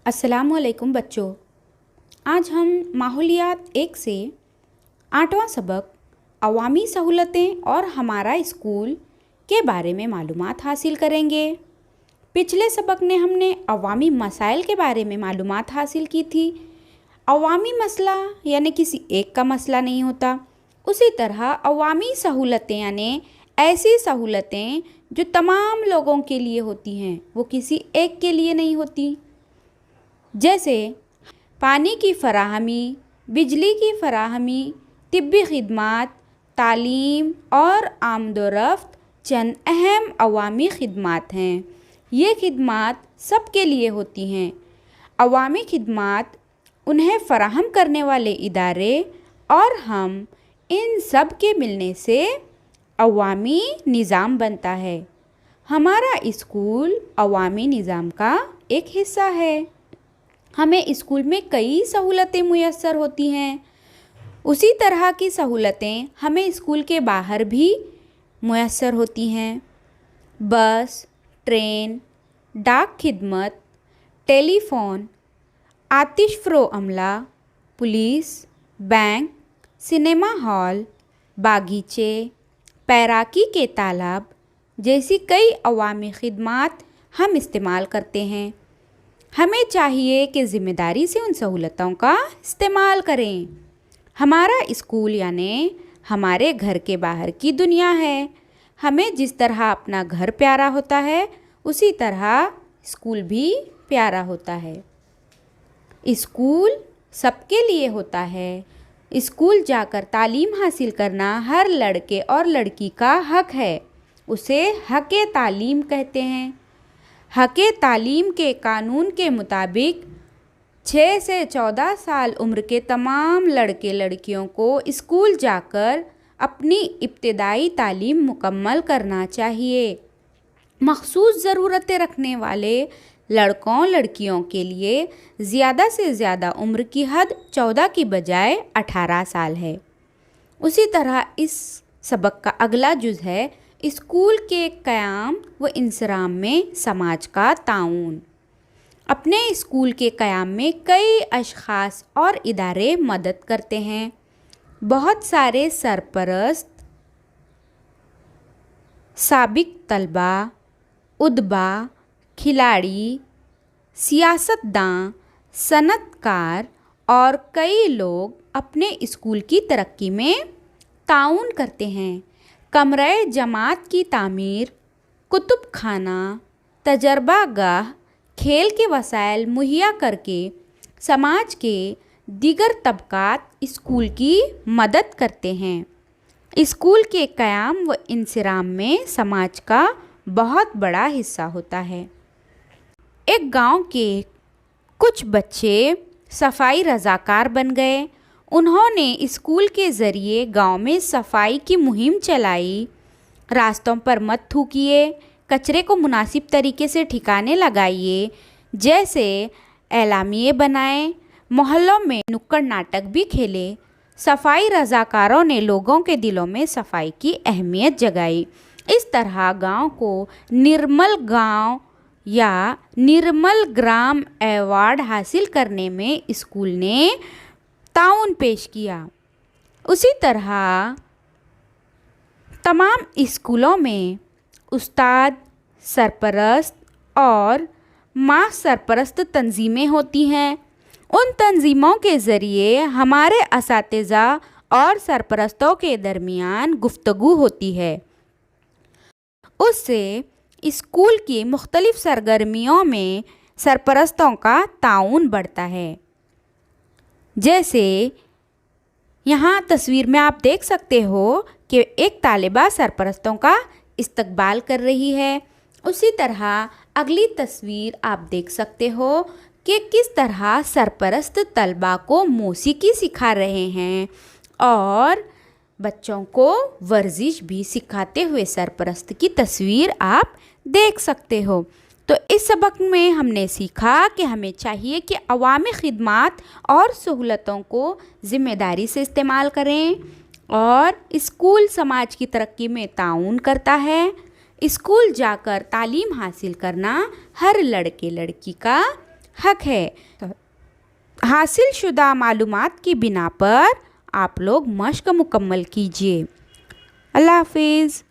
अस्सलाम वालेकुम बच्चों। आज हम माहौलियात 1 से 8वां सबक अवामी सहूलतें और हमारा स्कूल के बारे में मालूमात हासिल करेंगे। पिछले सबक में हमने अवामी मसाइल के बारे में मालूमात हासिल की थी। अवामी मसला यानी किसी एक का मसला नहीं होता। उसी तरह अवामी सहूलतें यानी ऐसी सहूलतें जो तमाम लोगों के लिए होती हैं, वो किसी एक के लिए नहीं होती। जैसे पानी की फराहमी, बिजली की फराहमी, तिब्बी खिदमात, तालीम और आमदोरफ्त चंद अहम अवामी खिदमात हैं। ये खिदमात सब के लिए होती हैं। अवामी खिदमात उन्हें फ़राहम करने वाले इदारे और हम इन सब के मिलने से अवामी निज़ाम बनता है। हमारा स्कूल अवामी निज़ाम का एक हिस्सा है। हमें स्कूल में कई सहूलतें मुयस्सर होती हैं। उसी तरह की सहूलतें हमें स्कूल के बाहर भी मुयस्सर होती हैं। बस, ट्रेन, डाक खिदमत, टेलीफ़ोन, आतिशफ़रो अमला, पुलिस, बैंक, सिनेमा हॉल, बागीचे, तैराकी के तालाब जैसी कई अवामी खिदमात हम इस्तेमाल करते हैं। हमें चाहिए कि ज़िम्मेदारी से उन सहूलतों का इस्तेमाल करें। हमारा स्कूल यानी हमारे घर के बाहर की दुनिया है। हमें जिस तरह अपना घर प्यारा होता है, उसी तरह स्कूल भी प्यारा होता है। स्कूल सबके लिए होता है। स्कूल जाकर तालीम हासिल करना हर लड़के और लड़की का हक है। उसे हक़ तालीम कहते हैं। हक़ तालीम के कानून के मुताबिक 6 से 14 साल उम्र के तमाम लड़के लड़कियों को स्कूल जाकर अपनी इब्तिदाई तालीम मुकम्मल करना चाहिए। मखसूस ज़रूरतें रखने वाले लड़कों लड़कियों के लिए ज़्यादा से ज़्यादा उम्र की हद 14 की बजाय 18 साल है। उसी तरह इस सबक का अगला जुज़ है स्कूल के क़याम व इंसराम में समाज का ताउन। अपने स्कूल के क़याम में कई अशख़ास और इदारे मदद करते हैं। बहुत सारे सरपरस्त, साबिक तलबा, उदबा, खिलाड़ी, सियासतदान, सनअतकार और कई लोग अपने स्कूल की तरक्की में ताउन करते हैं। कमरे जमात की तामीर, कुतुब खाना, तजर्बागाह, खेल के वसाइल मुहैया करके समाज के दीगर तबकात स्कूल की मदद करते हैं। स्कूल के क़याम व इंसराम में समाज का बहुत बड़ा हिस्सा होता है। एक गांव के कुछ बच्चे सफाई रज़ाकार बन गए। उन्होंने स्कूल के ज़रिए गांव में सफाई की मुहिम चलाई। रास्तों पर मत थूकिए, कचरे को मुनासिब तरीके से ठिकाने लगाइए जैसे एलामिये बनाएं। मोहल्लों में नुक्कड़ नाटक भी खेले। सफाई रज़ाकारों ने लोगों के दिलों में सफाई की अहमियत जगाई। इस तरह गांव को निर्मल गांव या निर्मल ग्राम अवार्ड हासिल करने में स्कूल ने ताउन पेश किया। उसी तरह तमाम स्कूलों में उस्ताद, सरपरस्त और माह सरपरस्त तंजीमें होती हैं। उन तंजीमों के ज़रिए हमारे असातिज़ा और सरपरस्तों के दरमियान गुफ्तगू होती है। उससे स्कूल की मुख्तलिफ़ सरगर्मियों में सरपरस्तों का ताउन बढ़ता है। जैसे यहाँ तस्वीर में आप देख सकते हो कि एक तालिबा सरपरस्तों का इस्तकबाल कर रही है। उसी तरह अगली तस्वीर आप देख सकते हो कि किस तरह सरपरस्त तलबा को मौसीकी सिखा रहे हैं और बच्चों को वर्जिश भी सिखाते हुए सरपरस्त की तस्वीर आप देख सकते हो। तो इस सबक में हमने सीखा कि हमें चाहिए कि अवामी खिदमात और सहूलतों को ज़िम्मेदारी से इस्तेमाल करें और स्कूल समाज की तरक्की में ताउन करता है। स्कूल जाकर तालीम हासिल करना हर लड़के लड़की का حق ہے۔ حاصل شدہ معلومات کی بنا پر آپ لوگ مشق مکمل کیجیے۔ اللہ حافظ۔